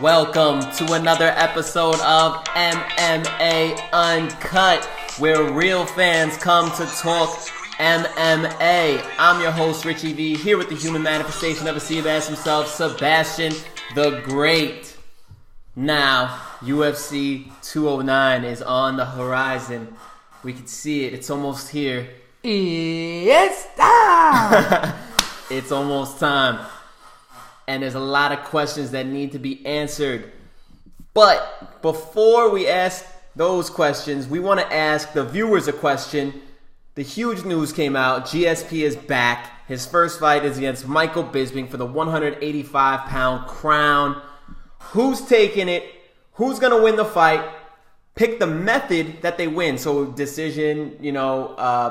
Welcome to another episode of MMA Uncut, where real fans come to talk MMA. I'm your host, Richie V, here with the human manifestation of a Sebas himself, Sebastian the Great. Now, UFC 209 is on the horizon. We can see it. It's almost here. It's time! It's almost time. And there's a lot of questions that need to be answered. But before we ask those questions, we want to ask the viewers a question. The huge news came out. GSP is back. His first fight is against Michael Bisping for the 185-pound crown. Who's taking it? Who's going to win the fight? Pick the method that they win. So decision,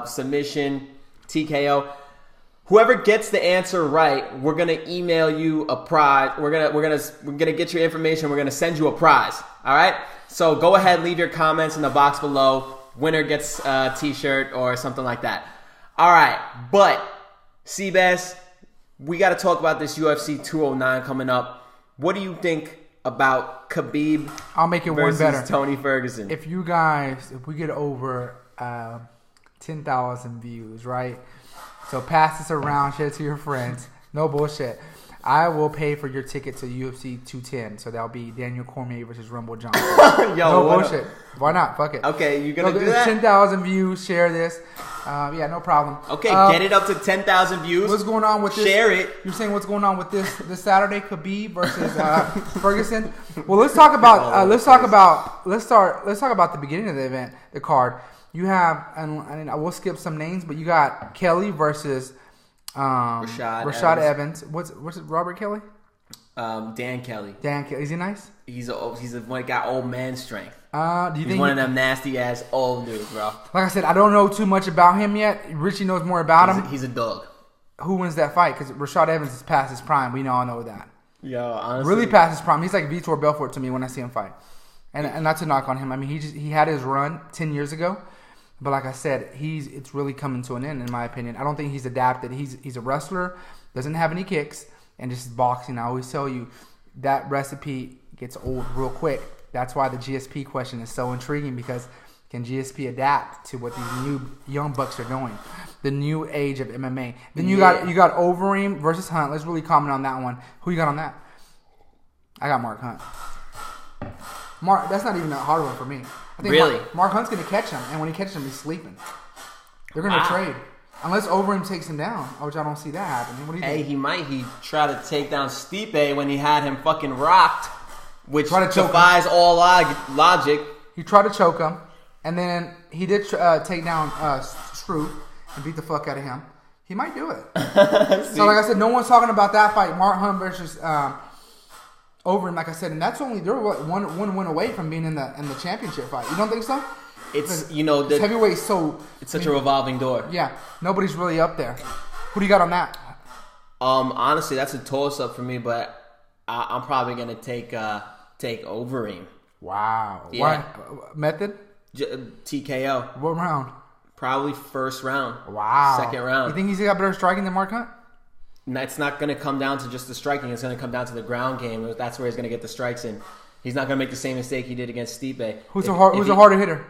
submission, TKO. Whoever gets the answer right, we're gonna email you a prize. We're gonna get your information. We're gonna send you a prize. All right. So go ahead, leave your comments in the box below. Winner gets a T-shirt or something like that. All right. But Sebas, we got to talk about this UFC 209 coming up. What do you think about Khabib? I'll make it versus one better. Tony Ferguson. If we get over 10,000 views, right? So pass this around, share it to your friends. No bullshit. I will pay for your ticket to UFC 210. So that'll be Daniel Cormier versus Rumble Johnson. Yo, no bullshit. Why not? Fuck it. Okay, you gonna do that? 10,000 views. Share this. Yeah, no problem. Okay, get it up to 10,000 views. What's going on with this? Share it. You're saying what's going on with this Saturday, Khabib versus Ferguson? Well, let's talk about let's talk about the beginning of the event, the card. You have, and I will skip some names, but you got Kelly versus Rashad Evans. What's it? Robert Kelly? Dan Kelly. Dan Kelly. Is he nice? He's one got old man strength. Do you He's think one of them nasty ass old dudes, bro. Like I said, I don't know too much about him yet. Richie knows more about him. He's a dog. Who wins that fight? Because Rashad Evans is past his prime. We all know that. Yo, honestly, really past his prime. He's like Vitor Belfort to me when I see him fight. And not to knock on him. I mean, he had his run 10 years ago. But like I said, it's really coming to an end, in my opinion. I don't think he's adapted. He's a wrestler, doesn't have any kicks, and just boxing. I always tell you, that recipe gets old real quick. That's why the GSP question is so intriguing, because can GSP adapt to what these new young bucks are doing? The new age of MMA. Then you got Overeem versus Hunt. Let's really comment on that one. Who you got on that? I got Mark Hunt. Mark, that's not even a hard one for me. I think really? Mark Hunt's going to catch him, and when he catches him, he's sleeping. They're going to trade. Unless Overeem takes him down, which I don't see that happening. What do you think? Hey, he might. He tried to take down Stipe when he had him fucking rocked, which defies all logic. He tried to choke him, and then he did take down Struve and beat the fuck out of him. He might do it. So, like I said, no one's talking about that fight. Mark Hunt versus Overeem, like I said, and that's only they're one win away from being in the championship fight. You don't think so? It's heavyweight, so it's such a revolving door. Yeah, nobody's really up there. Who do you got on that? Honestly, that's a toss up for me, but I'm probably gonna take Overeem. Wow. Yeah. Why? Method? TKO. What round? Probably first round. Wow. Second round. You think he's got better striking than Mark Hunt? It's not going to come down to just the striking. It's going to come down to the ground game. That's where he's going to get the strikes in. He's not going to make the same mistake he did against Stipe. Who's a harder hitter?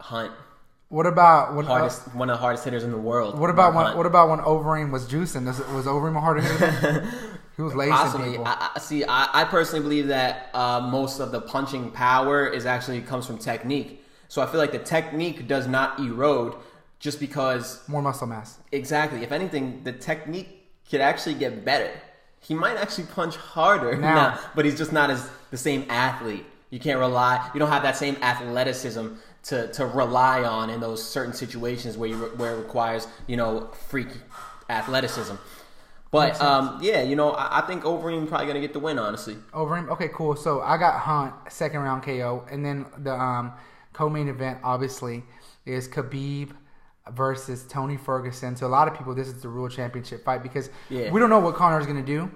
Hunt. What about one of the hardest hitters in the world? What about when Overeem was juicing? Was Overeem a harder hitter? He was lacing Possibly. people. I personally believe that most of the punching power comes from technique. So I feel like the technique does not erode. Just because... More muscle mass. Exactly. If anything, the technique could actually get better. He might actually punch harder now, but he's just not the same athlete. You can't rely... You don't have that same athleticism to rely on in those certain situations where it requires, freak athleticism. But, I think Overeem probably going to get the win, honestly. Overeem? Okay, cool. So, I got Hunt, second round KO. And then the co-main event, obviously, is Khabib versus Tony Ferguson. So a lot of people, this is the real championship fight because we don't know what Connor's going to do.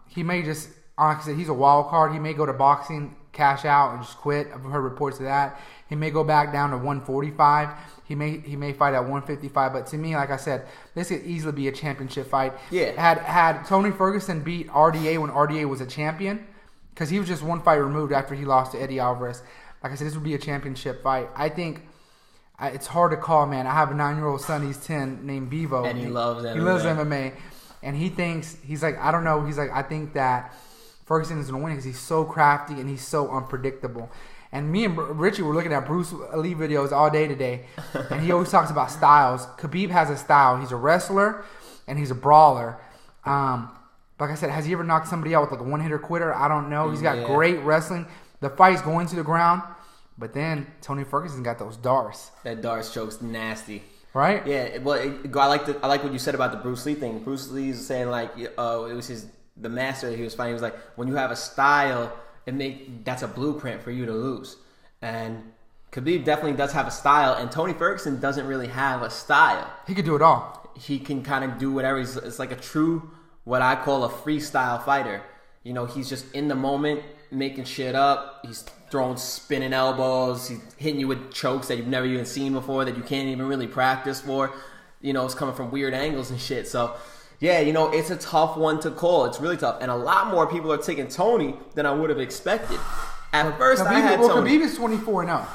He may just, like I said, he's a wild card. He may go to boxing cash out and just quit. I've heard reports of that. He may go back down to 145. He may fight at 155. But to me, like I said, this could easily be a championship fight. Yeah. Had Tony Ferguson beat RDA when RDA was a champion, because he was just one fight removed after he lost to Eddie Alvarez. Like I said, this would be a championship fight. I think it's hard to call, man. I have a 9-year-old son. He's 10, named Bevo. And he loves MMA. He loves MMA. And he thinks, he's like, I don't know. He's like, I think that Ferguson is going to win because he's so crafty and he's so unpredictable. And me and Richie were looking at Bruce Lee videos all day today. And he always talks about styles. Khabib has a style. He's a wrestler and he's a brawler. Like I said, has he ever knocked somebody out with like a one-hitter quitter? I don't know. He's got great wrestling. The fight's going to the ground. But then Tony Ferguson got those darts. That darts choke's nasty. Right? Yeah. Well, I like what you said about the Bruce Lee thing. Bruce Lee's saying like it was the master that he was fighting. He was like, when you have a style, that's a blueprint for you to lose. And Khabib definitely does have a style, and Tony Ferguson doesn't really have a style. He could do it all. He can kind of do whatever. It's like a true, what I call a freestyle fighter. You know, he's just in the moment, making shit up. He's throwing spinning elbows. He's hitting you with chokes that you've never even seen before, that you can't even really practice for. You know, it's coming from weird angles and shit. So, yeah, you know, it's a tough one to call. It's really tough. And a lot more people are taking Tony than I would have expected. At first, I had Tony. Khabib is 24-0.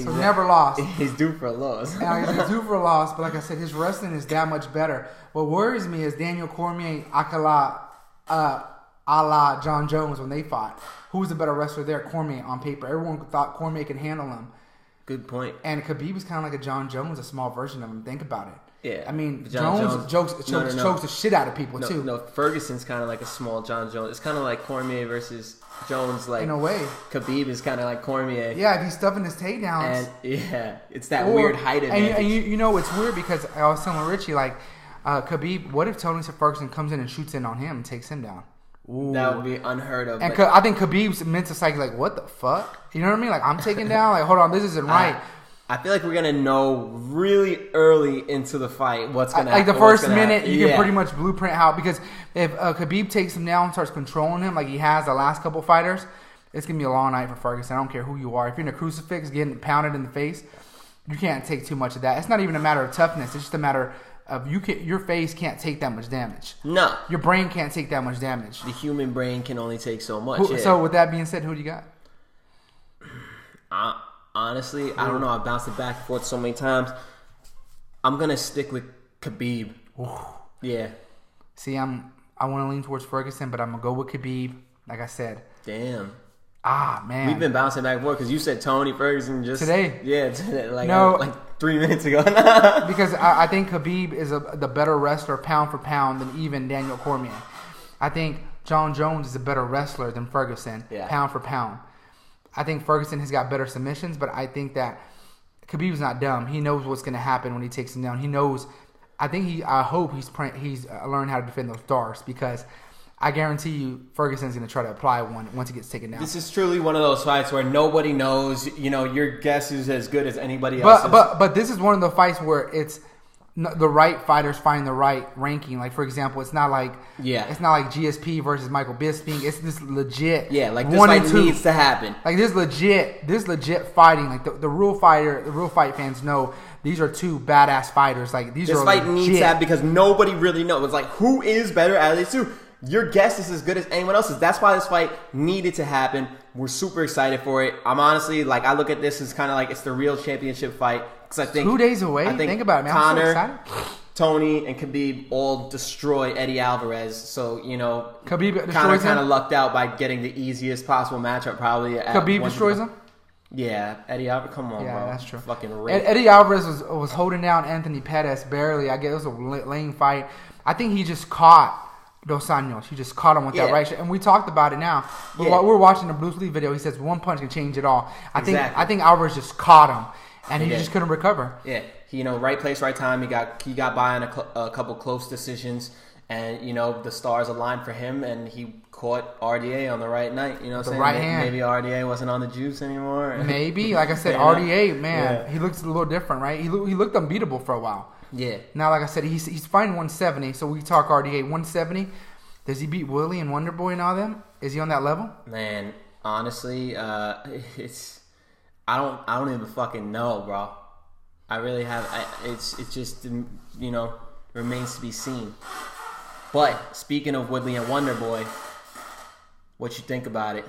So never lost. He's due for a loss. He's due for a loss, but like I said, his wrestling is that much better. What worries me is Daniel Cormier, a la John Jones when they fought. Who was the better wrestler there? Cormier on paper. Everyone thought Cormier could handle him. Good point. And Khabib is kind of like a John Jones, a small version of him. Think about it. Yeah. I mean, Jones chokes the shit out of people, too. No, Ferguson's kind of like a small John Jones. It's kind of like Cormier versus Jones. Like, in a way. Khabib is kind of like Cormier. Yeah, if he's stuffing his takedowns. And, it's that weird height advantage. And you know, it's weird because I was telling Richie, like, Khabib, what if Tony Ferguson comes in and shoots in on him and takes him down? Ooh. That would be unheard of. And I think Khabib's mental psyche, like, what the fuck? You know what I mean? Like, I'm taking down. Like, hold on, this isn't right. I feel like we're gonna know really early into the fight what's gonna happen. Like the first minute, you can pretty much blueprint how, because if Khabib takes him down and starts controlling him like he has the last couple fighters, it's gonna be a long night for Ferguson. I don't care who you are. If you're in a crucifix getting pounded in the face, you can't take too much of that. It's not even a matter of toughness. It's just a matter of your face can't take that much damage. No, your brain can't take that much damage. The human brain can only take so much. So with that being said, who do you got? Honestly, I don't know. I've bounced it back and forth so many times. I'm gonna stick with Khabib. Ooh. Yeah. See, I want to lean towards Ferguson, but I'm gonna go with Khabib. Like I said. Damn. Man. We've been bouncing back and forth because you said Tony Ferguson just today. Yeah, today, like 3 minutes ago. Because I think Khabib is the better wrestler pound for pound than even Daniel Cormier. I think John Jones is a better wrestler than Ferguson pound for pound. I think Ferguson has got better submissions, but I think that Khabib's not dumb. He knows what's going to happen when he takes him down. He knows. I hope he's learned how to defend those darts, because I guarantee you Ferguson's going to try to apply one once he gets taken down. This is truly one of those fights where nobody knows. You know, your guess is as good as anybody else's. But this is one of the fights where it's the right fighters find the right ranking. Like, for example, it's not like GSP versus Michael Bisping. It's this legit. Yeah, like this fight needs to happen. Like this legit fighting. Like the real fight fans know these are two badass fighters. Like this fight legit. needs to happen because nobody really knows. It's like, who is better out of these two? Your guess is as good as anyone else's. That's why this fight needed to happen. We're super excited for it. I'm honestly, like, I look at this as kind of like it's the real championship fight. Because I think 2 days away. Think about it, man. Conor, I'm so excited. Tony, and Khabib all destroy Eddie Alvarez. So, you know, Khabib Conor kind of lucked out by getting the easiest possible matchup probably. Khabib destroys him? Yeah. Eddie Alvarez, come on, bro. Yeah, that's true. Fucking ripped. Eddie Alvarez was holding down Anthony Pettis barely. I guess it was a lame fight. I think he just caught Dos Anjos. He just caught him with that right shot. And we talked about it now. But while we're watching the Bruce Lee video, he says one punch can change it all. I think Alvarez just caught him, and he just couldn't recover. Yeah. You know, right place, right time. He got by on a couple close decisions, and you know the stars aligned for him, and he caught RDA on the right night. You know, what I'm saying? Right hand. Maybe RDA wasn't on the juice anymore. Maybe, like I said, RDA, man, he looks a little different, right? He looked unbeatable for a while. Yeah. Now, like I said, he's fighting 170, so we talk RDA 170. Does he beat Willie and Wonderboy and all them? Is he on that level? Man, Honestly, it's I don't even fucking know, bro. I really have. It's just remains to be seen. But speaking of Woodley and Wonderboy, what you think about it?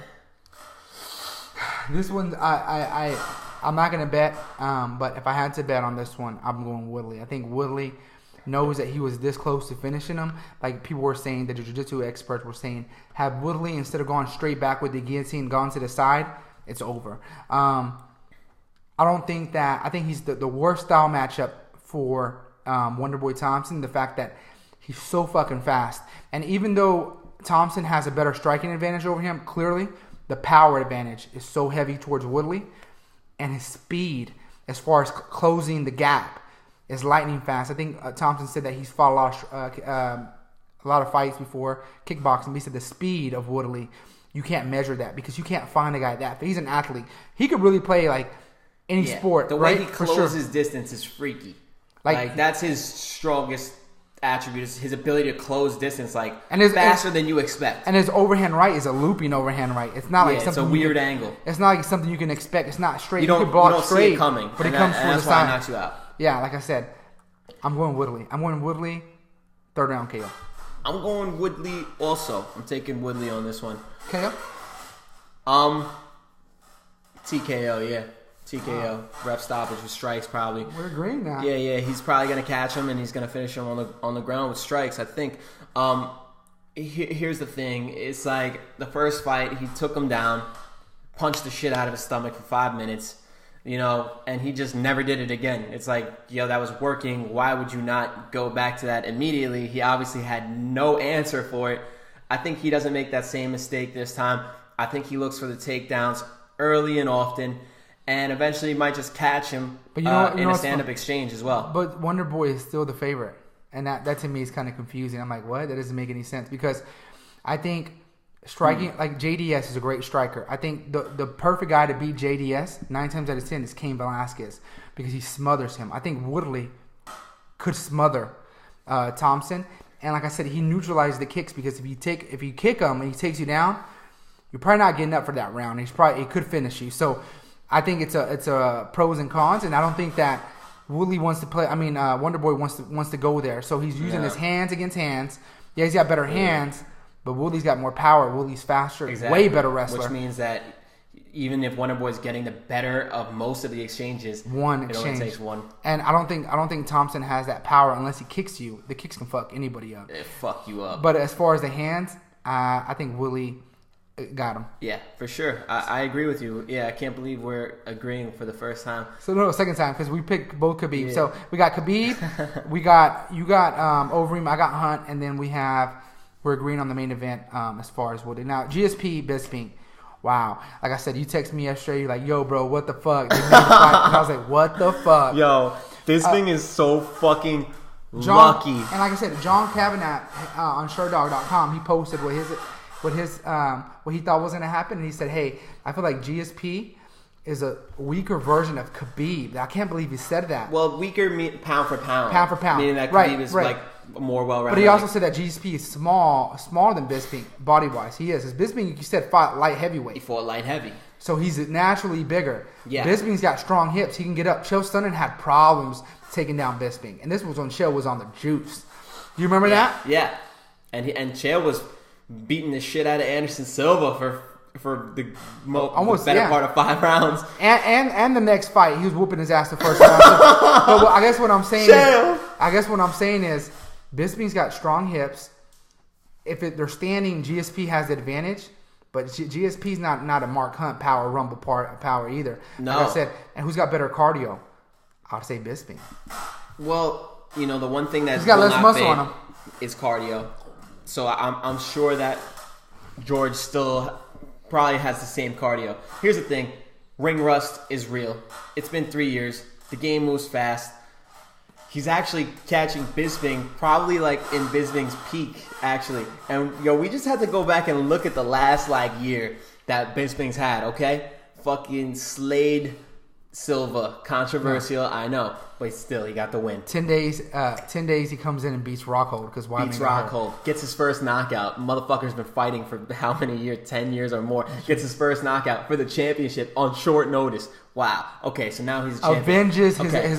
This one, I'm not gonna bet. But if I had to bet on this one, I'm going Woodley. I think Woodley knows that he was this close to finishing him. Like people were saying, the jiu-jitsu experts were saying, have Woodley, instead of going straight back with the guillotine, gone to the side, it's over. I don't think that. I think he's the worst style matchup for Wonderboy Thompson. The fact that he's so fucking fast, and even though Thompson has a better striking advantage over him, clearly the power advantage is so heavy towards Woodley, and his speed as far as closing the gap is lightning fast. I think Thompson said that he's fought a lot of fights before kickboxing. But he said the speed of Woodley, you can't measure that because you can't find a guy that. He's an athlete. He could really play like any sport. The way he closes distance is freaky. Like that's his strongest attribute, is his ability to close distance faster than you expect. And his overhand right is a looping overhand right. It's not like something. It's a weird angle. It's not like something you can expect. It's not straight. You don't straight, see it coming, but it comes from the that's side. why it knocks you out. Yeah, like I said, I'm going Woodley. Third round KO. I'm going Woodley also. I'm taking Woodley on this one. KO? TKO, yeah. TKO. Ref stoppage with strikes probably. We're agreeing now. Yeah. He's probably going to catch him and he's going to finish him on the ground with strikes, I think. Here's the thing. It's like the first fight, he took him down, punched the shit out of his stomach for 5 minutes. And he just never did it again. It's like, that was working. Why would you not go back to that immediately? He obviously had no answer for it. I think he doesn't make that same mistake this time. I think he looks for the takedowns early and often, and eventually might just catch him in a stand-up exchange as well. But Wonderboy is still the favorite, and that to me is kind of confusing. I'm like, what? That doesn't make any sense, because I think striking, like JDS is a great striker. I think the perfect guy to beat JDS 9 times out of 10 is Cain Velasquez, because he smothers him. I think Woodley could smother Thompson, and like I said, he neutralizes the kicks, because if you kick him and he takes you down, you're probably not getting up for that round. It could finish you. So I think it's a pros and cons, and I don't think that Woodley wants to play. Wonderboy wants to go there. So he's using his hands against hands. Yeah, he's got better hands. But Woodley's got more power. Woodley's faster, way better wrestler. Which means that even if Wonderboy's getting the better of most of the exchanges, it only takes one. And I don't think Thompson has that power unless he kicks you. The kicks can fuck anybody up. It fuck you up. But as far as the hands, I think Woodley got him. Yeah, for sure. I agree with you. Yeah, I can't believe we're agreeing for the first time. So no, second time, because we picked both Khabib. Yeah. So we got Khabib, you got Overeem, I got Hunt, and then we're agreeing on the main event as far as Woodley. Now, GSP, Bisping. Wow. Like I said, you texted me yesterday. You're like, yo, bro, what the fuck? They made the fight. And I was like, what the fuck? Yo, Bisping is so fucking lucky. And like I said, John Kavanagh on SureDog.com, he posted what he thought was going to happen. And he said, hey, I feel like GSP is a weaker version of Khabib. I can't believe he said that. Well, weaker pound for pound. Pound for pound. Meaning that Khabib is like more well-rounded. But he also said that GSP is smaller than Bisping, body-wise. He is. Because Bisping, you said, fought light heavyweight. He fought light heavy. So he's naturally bigger. Yeah. Bisping's got strong hips. He can get up. Chael Sonnen had problems taking down Bisping. And this was when Chael was on the juice. Do you remember that? Yeah. And Chael was beating the shit out of Anderson Silva for the better part of 5 rounds. And the next fight, he was whooping his ass the first round. But I guess what I'm saying is Bisping's got strong hips. If they're standing, GSP has the advantage. But GSP's not a Mark Hunt power, rumble power either. No. Like I said, and who's got better cardio? I'd say Bisping. Well, the one thing that he's got less muscle on him is cardio. So I'm sure that George still probably has the same cardio. Here's the thing. Ring rust is real. It's been 3 years. The game moves fast. He's actually catching Bisping probably like in Bisping's peak, actually. And we just had to go back and look at the last year that Bisping's had, okay? Fucking slayed Silva, controversial, I know, but still, he got the win. 10 days. 10 days. He comes in and beats Rockhold because Beats Rockhold, gets his first knockout. Motherfucker's been fighting for how many years? 10 years or more. Gets his first knockout for the championship on short notice. Wow. Okay, so now he's a champion. Avenges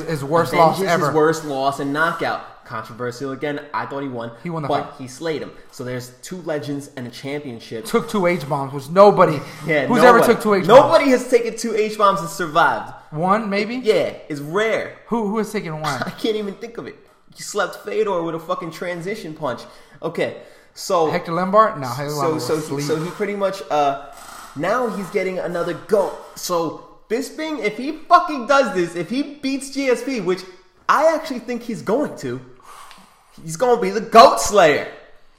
his worst loss ever. His worst loss and knockout. Controversial again. I thought he won. He won the fight. fight. He slayed him. So there's 2 legends and a championship. Took 2 H-bombs, which nobody. Yeah, who's ever took 2 H-bombs? Nobody has taken 2 H-bombs and survived. One, maybe? Yeah, it's rare. Who has taken one? I can't even think of it. You slept Fedor with a fucking transition punch. Okay, so Hector Lombard? No, Hector Lombard so he pretty much now he's getting another GOAT. So Bisping, if he fucking does this, if he beats GSP, which I actually think he's going to, he's going to be the GOAT Slayer.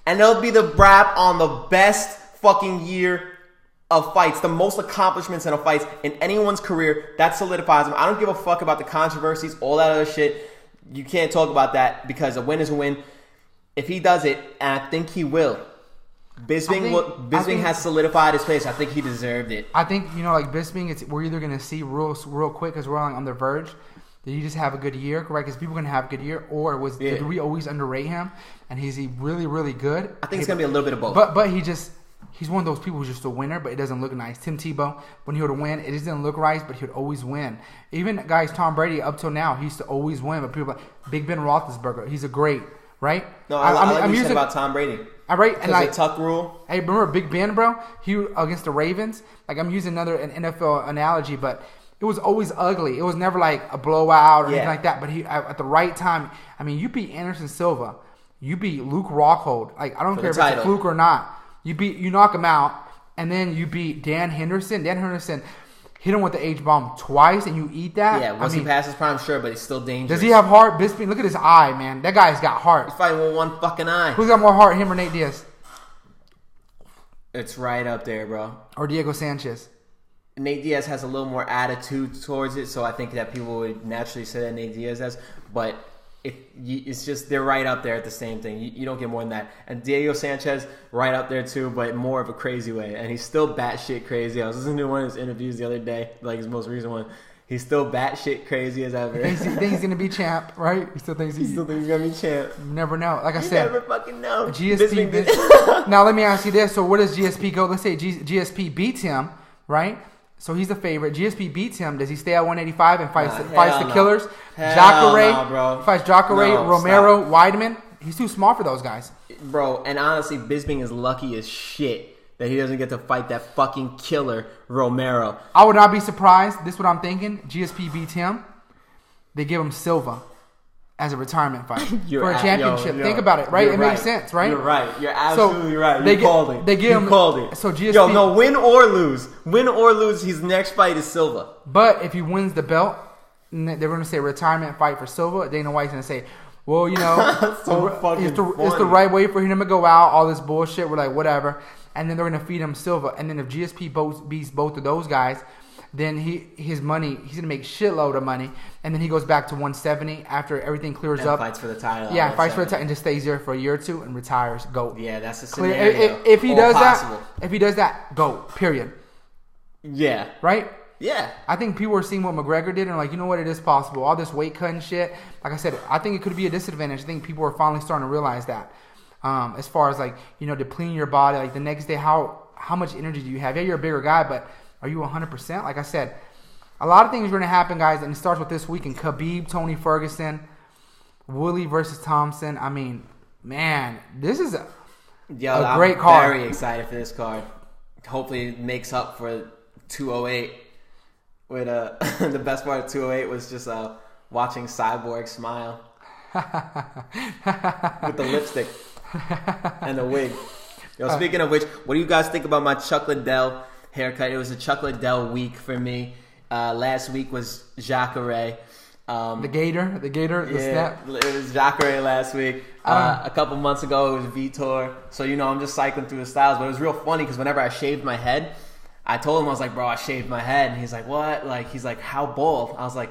And it'll be the rap on the best fucking year of fights, the most accomplishments in a fight in anyone's career. That solidifies him. I don't give a fuck about the controversies, all that other shit. You can't talk about that because a win is a win. If he does it, and I think he will, Bisping has solidified his place. I think he deserved it. I think, like Bisping, we're either going to see real quick because we're on the verge. Did he just have a good year, correct? Because people are going to have a good year, or did we always underrate him? And is he really, really good? I think it's going to be a little bit of both. But he's one of those people who's just a winner, but it doesn't look nice. Tim Tebow, when he would win, it doesn't look right, but he would always win. Even guys, Tom Brady, up till now, he used to always win. But people are like Big Ben Roethlisberger, he's a great, right? No, I like what you said about Tom Brady. Right, and the tuck rule. Hey, remember Big Ben, bro? He against the Ravens. Like, I'm using an NFL analogy, but it was always ugly. It was never like a blowout or anything like that. But he at the right time. I mean, you beat Anderson Silva, you beat Luke Rockhold. Like, I don't care if it's a fluke or not. You knock him out, and then you beat Dan Henderson. Dan Henderson hit him with the H-bomb twice, and you eat that? Yeah, once he passes prime, sure, but he's still dangerous. Does he have heart? Bisping, look at his eye, man. That guy's got heart. He's fighting with one fucking eye. Who's got more heart, him or Nate Diaz? It's right up there, bro. Or Diego Sanchez? Nate Diaz has a little more attitude towards it, so I think that people would naturally say that Nate Diaz has, but it's just they're right up there at the same thing. You don't get more than that. And Diego Sanchez, right up there too, but more of a crazy way. And he's still batshit crazy. I was listening to one of his interviews the other day, like his most recent one. He's still batshit crazy as ever. He thinks he's gonna be champ, right? He still thinks he's gonna be champ. You never know. Like I said, you never fucking know. GSP. Now let me ask you this: so where does GSP go? Let's say GSP beats him, right? So he's the favorite. GSP beats him. Does he stay at 185 and fights the killers? Jacare, fights Jacare, Romero, Weidman. He's too small for those guys. Bro, and honestly, Bisping is lucky as shit that he doesn't get to fight that fucking killer, Romero. I would not be surprised. This is what I'm thinking. GSP beats him. They give him Silva as a retirement fight for a championship. Think about it, right? It makes sense, right? You're right. You're absolutely right. You called it. They give him. Called it. So GSP. Win or lose, his next fight is Silva. But if he wins the belt, they're going to say retirement fight for Silva. Dana White's going to say, well, it's the right way for him to go out. All this bullshit. We're like, whatever. And then they're going to feed him Silva. And then if GSP beats both of those guys, then he's going to make shitload of money, and then he goes back to 170 after everything clears up. Fights for the title. Yeah, fights for the title and just stays there for a year or two and retires. Go. Yeah, that's a scenario. If he does that, go. Period. Yeah. Right. Yeah. I think people are seeing what McGregor did and like, you know what, it is possible. All this weight cutting shit. Like I said, I think it could be a disadvantage. I think people are finally starting to realize that. As far as like, depleting your body, like the next day, how much energy do you have? Yeah, you're a bigger guy, but are you 100%? Like I said, a lot of things are going to happen, guys, and it starts with this weekend. Khabib, Tony Ferguson, Woolley versus Thompson. I mean, man, this is a great card. I'm very excited for this card. Hopefully it makes up for 208. With the best part of 208 was just watching Cyborg smile with the lipstick and the wig. Speaking of which, what do you guys think about my Chuck Liddell haircut? It was a Chuck Liddell week for me. Last week was Jacare. The Gator, the snap. It was Jacare last week. A couple months ago, it was Vitor. So, I'm just cycling through the styles. But it was real funny because whenever I shaved my head, I told him, I was like, bro, I shaved my head. And he's like, what? He's like, how bald? I was like,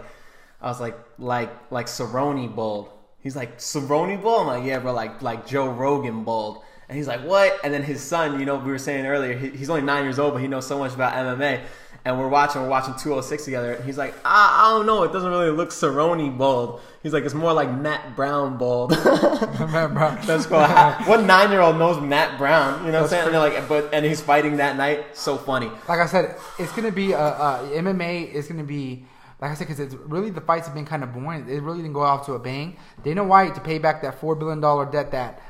Cerrone bald. He's like, Cerrone bald? I'm like, yeah, bro, like Joe Rogan bald. And he's like, what? And then his son, we were saying earlier, he's only 9 years old, but he knows so much about MMA. and we're watching 206 together. And he's like, I don't know, it doesn't really look Cerrone bald. He's like, it's more like Matt Brown bald. Matt Brown. That's cool. What 9-year-old knows Matt Brown? You know what I'm saying? And they're like, and he's fighting that night. So funny. Like I said, it's gonna be MMA is gonna be. Like I said, because it's really the fights have been kind of boring. It really didn't go off to a bang. Dana White, to pay back that $4 billion debt that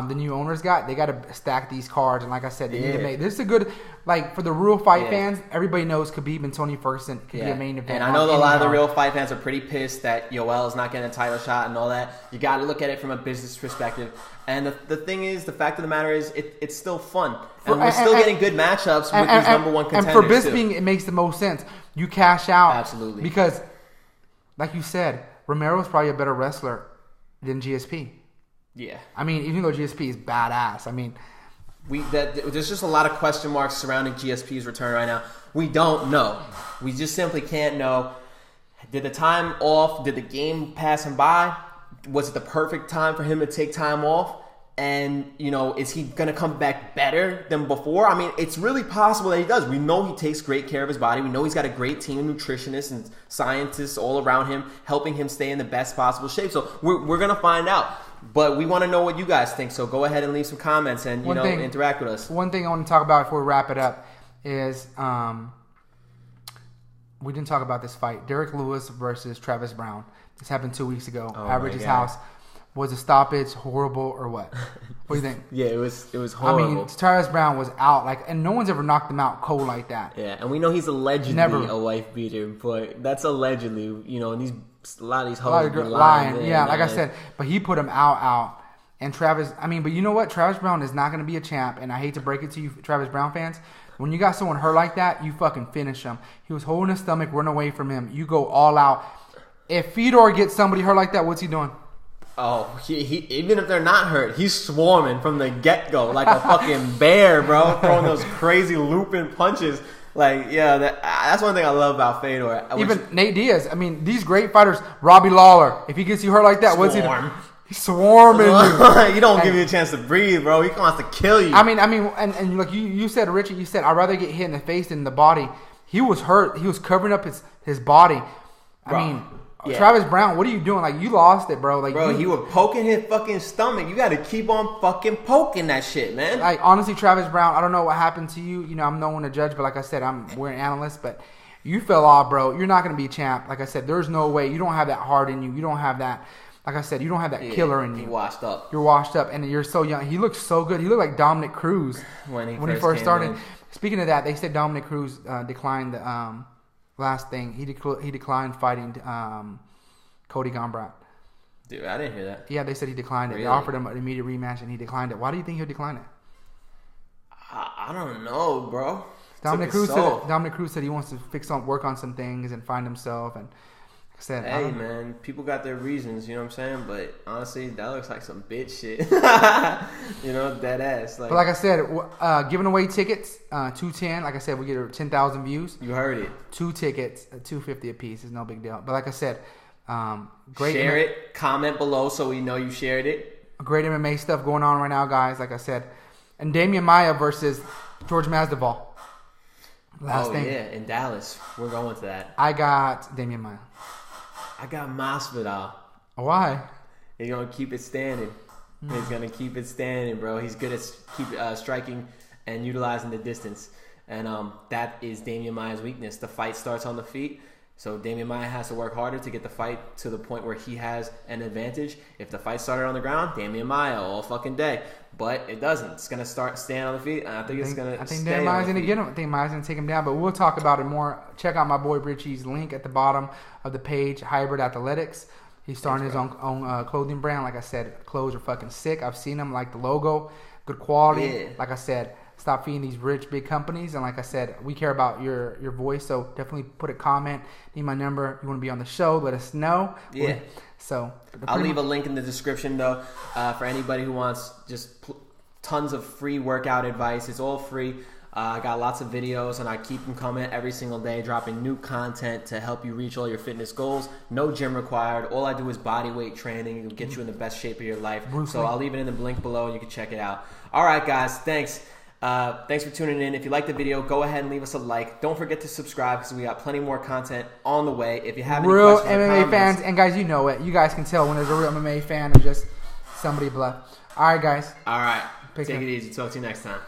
the new owners got, they got to stack these cards. And like I said, they need to make this is a good, like for the real fight fans. Everybody knows Khabib and Tony Ferguson could be a main event. And I know that a lot of the real fight fans are pretty pissed that Yoel is not getting a title shot and all that. You got to look at it from a business perspective. And the thing is, the fact of the matter is, it's still fun. And we're still getting good matchups with these number one contenders. And for Bisping, it makes the most sense. You cash out. Absolutely. Because, like you said, Romero's probably a better wrestler than GSP. Yeah. I mean, even though GSP is badass. I mean, there's just a lot of question marks surrounding GSP's return right now. We don't know. We just simply can't know. Did the time off? Did the game pass him by? Was it the perfect time for him to take time off? And, is he going to come back better than before? I mean, it's really possible that he does. We know he takes great care of his body. We know he's got a great team of nutritionists and scientists all around him, helping him stay in the best possible shape. So we're going to find out. But we want to know what you guys think. So go ahead and leave some comments and, interact with us. One thing I want to talk about before we wrap it up is we didn't talk about this fight. Derek Lewis versus Travis Brown. This happened 2 weeks ago at Richie's house. Was a stoppage horrible or what? What do you think? Yeah, it was horrible. I mean, Travis Brown was out and no one's ever knocked him out cold like that. Yeah, and we know he's allegedly a wife beater, but that's allegedly. And a lot of these hoes are lying. Yeah, like I said, but he put him out. And Travis, but you know what? Travis Brown is not going to be a champ, and I hate to break it to you, Travis Brown fans. When you got someone hurt like that, you fucking finish him. He was holding his stomach, running away from him. You go all out. If Fedor gets somebody hurt like that, what's he doing? Oh, he even if they're not hurt, he's swarming from the get-go like a fucking bear, bro, throwing those crazy looping punches. Like, that's one thing I love about Fedor. Even Nate Diaz. I mean, these great fighters, Robbie Lawler, if he gets you hurt like that, what's he doing? He's swarming you. You don't give you a chance to breathe, bro. He wants to kill you. I mean, and like you said, Richie, you said, I'd rather get hit in the face than in the body. He was hurt. He was covering up his body. Travis Brown, what are you doing? Like, you lost it, bro. Like, he was poking his fucking stomach. You got to keep on fucking poking that shit, man. Like, honestly, Travis Brown, I don't know what happened to you. I'm no one to judge, but like I said, we're an analyst, but you fell off, bro. You're not going to be a champ. Like I said, there's no way. You don't have that heart in you. You don't have that. Like I said, you don't have that killer in you. You're washed up. You're washed up, and you're so young. He looks so good. He looked like Dominic Cruz when he first started. Speaking of that, they said Dominic Cruz declined the last thing. He declined fighting Cody Gambrat. Dude, I didn't hear that. Yeah, they said he declined it. Really? They offered him an immediate rematch, and he declined it. Why do you think he'll decline it? I don't know, bro. Dominic Cruz said he wants to work on some things and find himself, and said, hey man, people got their reasons, you know what I'm saying? But honestly, that looks like some bitch shit. Dead ass. But like I said, giving away tickets, 210. Like I said, we get 10,000 views. You heard it. 2 tickets, $250 a piece is no big deal. But like I said, great. Share it. Comment below so we know you shared it. Great MMA stuff going on right now, guys. Like I said, and Damian Maia versus George Masvidal. Last thing. Yeah, in Dallas. We're going to that. I got Damian Maia. I got Masvidal. Why? He's going to keep it standing. He's going to keep it standing, bro. He's good at striking and utilizing the distance. And that is Damian Maia's weakness. The fight starts on the feet. So Damian Maia has to work harder to get the fight to the point where he has an advantage. If the fight started on the ground, Damian Maia all fucking day. But it doesn't. It's going to start staying on the feet. And I think it's going to stay Damian Maia's going to get him. I think Maia's going to take him down. But we'll talk about it more. Check out my boy Richie's link at the bottom of the page, Hybrid Athletix. He's starting his own clothing brand. Like I said, clothes are fucking sick. I've seen them, like the logo, good quality. Yeah. Like I said, stop feeding these rich big companies. And like I said, we care about your voice. So definitely put a comment. Need my number. You want to be on the show? Let us know. Yeah. So I'll leave a link in the description though for anybody who wants just tons of free workout advice. It's all free. I got lots of videos, and I keep them coming every single day, dropping new content to help you reach all your fitness goals. No gym required. All I do is body weight training. It'll get you in the best shape of your life. So I'll leave it in the link below, and you can check it out. All right, guys. Thanks. Thanks for tuning in. If you liked the video, go ahead and leave us a like. Don't forget to subscribe because we got plenty more content on the way. If you have any real questions or MMA comments, fans, and guys, you know it. You guys can tell when there's a real MMA fan or just somebody bluff. All right, guys. All right. Take Take care. it easy. Talk to you next time.